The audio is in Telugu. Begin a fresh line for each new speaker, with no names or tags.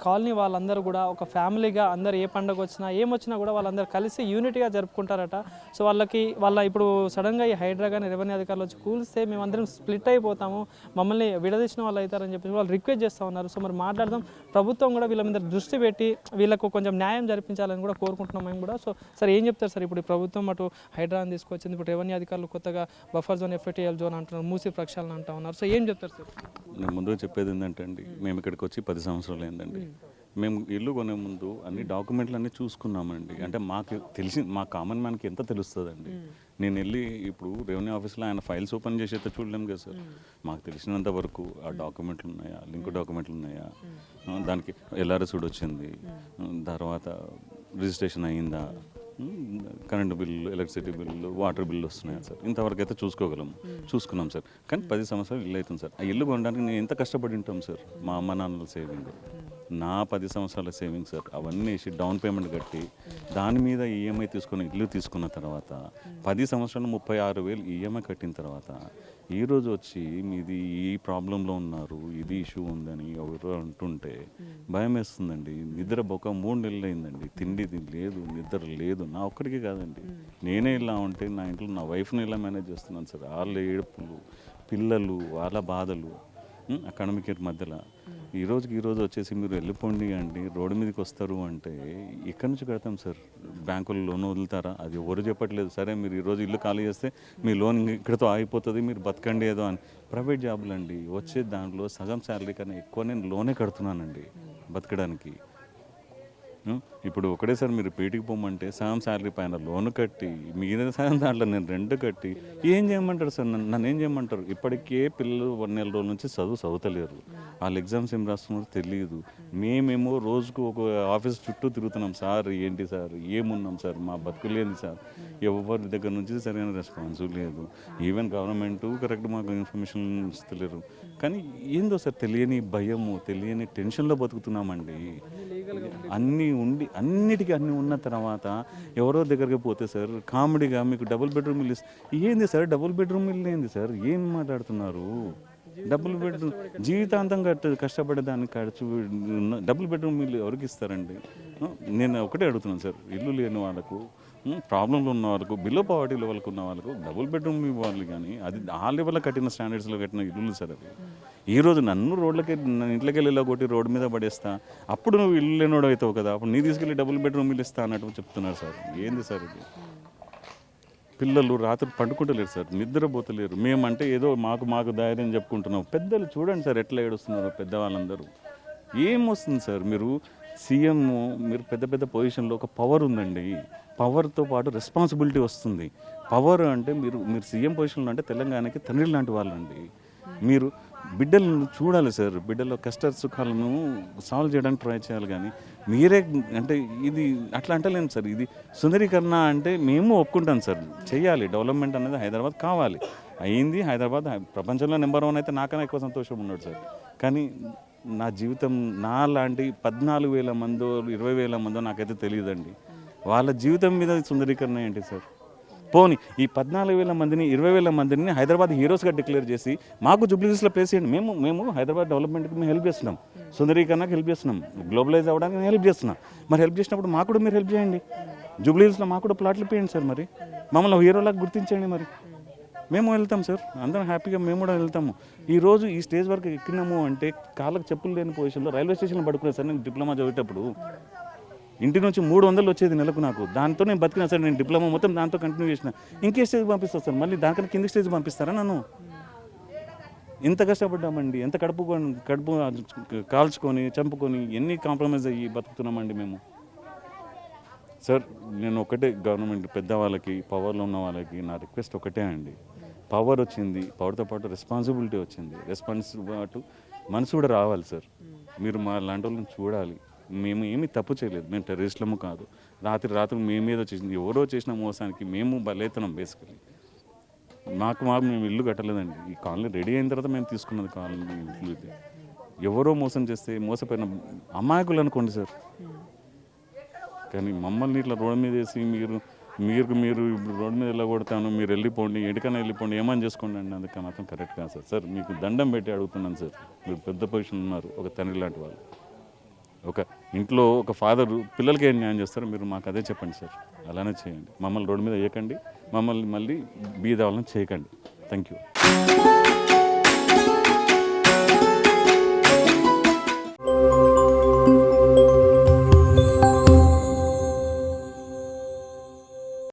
కాలనీ వాళ్ళందరూ కూడా ఒక ఫ్యామిలీగా అందరు ఏ పండుగ వచ్చినా ఏమొచ్చినా కూడా వాళ్ళందరూ కలిసి యూనిటీగా జరుపుకుంటారట. సో వాళ్ళ ఇప్పుడు సడన్గా ఈ హైడ్రా కానీ రెవెన్యూ అధికారులు వచ్చి కూల్స్తే మేమందరం స్ప్లిట్ అయిపోతాము, మమ్మల్ని విడదీసిన వాళ్ళు అవుతారని చెప్పేసి వాళ్ళు రిక్వెస్ట్ చేస్తూ ఉన్నారు. సో మరి మాట్లాడదాం, ప్రభుత్వం కూడా వీళ్ళ మీద దృష్టి పెట్టి వీళ్ళకు కొంచెం న్యాయం జరిపించాలని కూడా కోరుకుంటున్నాం మేము కూడా. సో సార్ ఏం చెప్తారు సార్, ఇప్పుడు ప్రభుత్వం అటు హైడ్రాని తీసుకొచ్చింది, ఇప్పుడు రెవెన్యూ అధికారులు కొత్తగా బఫర్ జోన్ ఎఫ్ఐటీఎల్ జోన్ అంటున్నారు, మూసి ప్రక్షాళన అంటూ ఉన్నారు. సో ఏం చెప్తారు సార్?
నేను ముందుగా చెప్పేది ఏంటంటే అండి, మేము ఇక్కడికి వచ్చి 10 సంవత్సరాలు అయిందండి. మేము ఇల్లు కొనే ముందు అన్ని డాక్యుమెంట్లు అన్నీ చూసుకున్నామండి. అంటే మాకు తెలిసి మా కామన్ మ్యాన్కి ఎంత తెలుస్తుందండి. నేను వెళ్ళి ఇప్పుడు రెవెన్యూ ఆఫీస్లో ఆయన ఫైల్స్ ఓపెన్ చేసి అయితే చూడలేము కదా సార్. మాకు తెలిసినంత వరకు ఆ డాక్యుమెంట్లు ఉన్నాయా, లింక్ డాక్యుమెంట్లు ఉన్నాయా, దానికి ఎల్ఆర్ఎస్ కూడా వచ్చింది, తర్వాత రిజిస్ట్రేషన్ అయ్యిందా, current bill, electricity bill, water bill వస్తున్నాయి సార్. ఇంతవరకు అయితే చూసుకున్నాం సార్. కానీ 10 సంవత్సరాలు ఇల్లు అవుతుంది సార్. ఆ ఇల్లు కొనడానికి నేను ఎంత కష్టపడి ఉంటాం సార్. మా అమ్మ నాన్నల సేవింగ్, నా 10 సంవత్సరాల సేవింగ్ సార్. అవన్నీ వేసి డౌన్ పేమెంట్ కట్టి దాని మీద ఈఎంఐ తీసుకుని ఇల్లు తీసుకున్న తర్వాత 10 సంవత్సరాలు 36,000 ఈఎంఐ కట్టిన తర్వాత ఈరోజు వచ్చి మీది ఈ ప్రాబ్లంలో ఉన్నారు, ఇది ఇష్యూ ఉందని ఎవరు అంటుంటే భయం వేస్తుందండి. నిద్ర బొక్క 3 నెలలు అయిందండి. తిండి లేదు, నిద్ర లేదు. నా ఒక్కడికి కాదండి, నేనే ఇలా ఉంటే నా ఇంట్లో నా వైఫ్ని ఇలా మేనేజ్ చేస్తున్నాను సార్. వాళ్ళ ఏడుపులు, పిల్లలు, వాళ్ళ బాధలు, అకాడమిక్ మధ్యలో ఈ రోజు వచ్చేసి మీరు వెళ్ళిపోండి అండి, రోడ్డు మీదకి వస్తారు అంటే ఎక్కడి నుంచి కడతాం సార్? బ్యాంకులో లోన్ వదులుతారా? అది ఎవరు చెప్పట్లేదు. సరే మీరు ఈరోజు ఇల్లు ఖాళీ చేస్తే మీ లోన్ ఇక్కడితో ఆగిపోతుంది, మీరు బతకండి ఏదో అని. ప్రైవేట్ జాబులు అండి, వచ్చే దాంట్లో సగం శాలరీ కన్నా ఎక్కువ నేను లోనే కడుతున్నానండి బతకడానికి. ఇప్పుడు ఒకటేసారి మీరు పేటికి పోమంటే సగం శాలరీ పైన లోను కట్టి మిగిలిన సగం దాంట్లో నేను రెంట్ కట్టి ఏం చేయమంటారు సార్? నన్ను ఏం చేయమంటారు? ఇప్పటికే పిల్లలు 1 నెల రోజుల నుంచి చదువుతలేరు. వాళ్ళు ఎగ్జామ్స్ ఏం రాస్తున్నారో తెలియదు. మేమేమో రోజుకు ఒక ఆఫీస్ చుట్టూ తిరుగుతున్నాం. సార్ ఏంటి సార్, ఏమున్నాం సార్, మా బతుకులేంది సార్? ఎవరి దగ్గర నుంచి సరైన రెస్పాన్స్ లేదు. ఈవెన్ గవర్నమెంట్ కరెక్ట్ మాకు ఇన్ఫర్మేషన్ ఇస్తలేరు. కానీ ఏందో సార్ తెలియని భయము, తెలియని టెన్షన్లో బతుకుతున్నామండి. అన్నిటికీ అన్నీ ఉన్న తర్వాత ఎవరో దగ్గరికి పోతే సార్ కామెడీగా మీకు డబుల్ బెడ్రూమ్ ఇల్లు ఏంది సార్? డబుల్ బెడ్రూమ్ ఇల్లు ఏంది సార్? ఏం మాట్లాడుతున్నారు? డబుల్ బెడ్రూమ్ జీవితాంతం కష్టపడే దానికి ఖర్చు డబుల్ బెడ్రూమ్ ఇల్లు ఎవరికి ఇస్తారండి? నేను ఒకటే అడుగుతున్నాను సార్, ఇల్లు లేని వాళ్ళకు, ప్రాబ్లంలో ఉన్న వాళ్ళకు, బిలో పావర్టీ లెవెల్కి ఉన్న వాళ్ళకు డబుల్ బెడ్రూమ్ ఇవ్వాలి. కానీ అది ఆ లెవెల్లో కట్టిన స్టాండర్డ్స్లో కట్టిన ఇల్లు సార్ అవి. ఈరోజు నన్ను ఇంట్లోకి వెళ్ళి కొట్టి రోడ్డు మీద పడేస్తా, అప్పుడు నువ్వు ఇల్లు లేనోడు అవుతావు కదా, అప్పుడు నీ తీసుకెళ్ళి డబుల్ బెడ్రూమ్ ఇల్లు ఇస్తా అన్నట్టు చెప్తున్నారు సార్. ఏంది సార్ ఇది? పిల్లలు రాత్రి పండుకుంటలేరు సార్, నిద్రపోతలేరు. మేమంటే ఏదో మాకు ధైర్యం చెప్పుకుంటున్నాం. పెద్దలు చూడండి సార్ ఎట్లా ఏడుస్తున్నారు పెద్దవాళ్ళందరూ. ఏం వస్తుంది సార్? మీరు సీఎం, మీరు పెద్ద పొజిషన్లో ఒక పవర్ ఉందండి. పవర్తో పాటు రెస్పాన్సిబిలిటీ వస్తుంది. పవర్ అంటే మీరు సీఎం పొజిషన్లో అంటే తెలంగాణకి తండ్రి లాంటి వాళ్ళండి. మీరు బిడ్డలను చూడాలి సార్, బిడ్డల కష్ట సుఖాలను సాల్వ్ చేయడానికి ట్రై చేయాలి. కానీ మీరే అంటే ఇది అట్లా అంటలేము సార్. ఇది సుందరీకరణ అంటే మేము ఒప్పుకుంటాం సార్, చేయాలి. డెవలప్మెంట్ అనేది హైదరాబాద్ కావాలి. అయ్యింది. హైదరాబాద్ ప్రపంచంలో నెంబర్ 1 అయితే నాకన్నా ఎక్కువ సంతోషం ఉన్నాడు సార్. కానీ నా జీవితం నా లాంటి 14,000 మందో 20,000 మందో నాకైతే తెలియదండి. వాళ్ళ జీవితం మీద సుందరీకరణ ఏంటి సార్? పోనీ ఈ 14,000 మందిని 20,000 మందిని హైదరాబాద్ హీరోస్గా డిక్లేర్ చేసి మాకు జూబ్లీహిల్స్లో ప్లేస్ చేయండి. మేము హైదరాబాద్ డెవలప్మెంట్కి మేము హెల్ప్ చేస్తున్నాం, సుందరీకరణకి హెల్ప్ చేస్తున్నాం, గ్లోబలైజ్ అవ్వడానికి మేము హెల్ప్ చేస్తున్నాం. మరి హెల్ప్ చేసినప్పుడు మాకు కూడా మీరు హెల్ప్ చేయండి. జూబ్లీహిల్స్లో మాకు కూడా ప్లాట్లు ఇప్పించండి సార్. మరి మమ్మల్ని హీరోలాగా గుర్తించండి. మరి మేము వెళ్తాం సార్, అందరం హ్యాపీగా మేము కూడా వెళ్తాము. ఈరోజు ఈ స్టేజ్ వరకు ఎక్కినాము అంటే కాళ్ళకు చెప్పులు లేని పొజిషన్లో రైల్వే స్టేషన్లో పడుకున్నాను సార్. నేను డిప్లొమా చదివేటప్పుడు ఇంటి నుంచి 300 వచ్చేది నెలకు నాకు. దాంతో నేను బతికినా సార్. నేను డిప్లొమా మొత్తం దాంతో కంటిన్యూ చేసిన. ఇంకే స్టేజ్ పంపిస్తారు సార్? మళ్ళీ దానికన్నా కింది స్టేజ్ పంపిస్తారా నన్ను? ఎంత కష్టపడ్డామండి, ఎంత కడుపు కాల్చుకొని చంపుకొని ఎన్ని కాంప్రమైజ్ అయ్యి బతుకుతున్నామండి మేము సార్. నేను ఒకటే గవర్నమెంట్ పెద్దవాళ్ళకి, పవర్లో ఉన్న వాళ్ళకి నా రిక్వెస్ట్ ఒకటే అండి. పవర్ వచ్చింది, పవర్తో పాటు రెస్పాన్సిబిలిటీ వచ్చింది. పాటు మనసు కూడా రావాలి సార్. మీరు మా లాంటి వాళ్ళని చూడాలి. మేము ఏమీ తప్పు చేయలేదు, మేము టెర్రరిస్టులము కాదు. రాత్రి మేమేదో చేసింది, ఎవరో చేసిన మోసానికి మేము బలైతున్నాం. బేసికలీ మేము ఇల్లు కట్టలేదండి. ఈ కాలనీ రెడీ అయిన తర్వాత మేము తీసుకున్నది కాలనీ ఇల్లు. ఇది ఎవరో మోసం చేస్తే మోసపోయిన అమాయకులు అనుకోండి సార్. కానీ మమ్మల్ని ఇట్లా రోడ్డు మీద వేసి మీరు రోడ్డు మీద వెళ్ళగొడతాను, మీరు వెళ్ళిపోండి, ఎడికైనా వెళ్ళిపోండి, ఏమని చేసుకోండి అండి, అందుకే మాత్రం కరెక్ట్ కాదు సార్. సార్ మీకు దండం పెట్టి అడుగుతున్నాను సార్, మీరు పెద్ద పొజిషన్ ఉన్నారు, ఒక తండ్రి లాంటి వాళ్ళు. ఒక ఇంట్లో ఒక ఫాదర్ పిల్లలకి ఏం న్యాయం చేస్తారో మీరు మాకు అదే చెప్పండి సార్. అలానే చేయండి. మమ్మల్ని రోడ్డు మీద వేయకండి, మమ్మల్ని మళ్ళీ బీద వాళ్ళని చేయకండి. Thank you.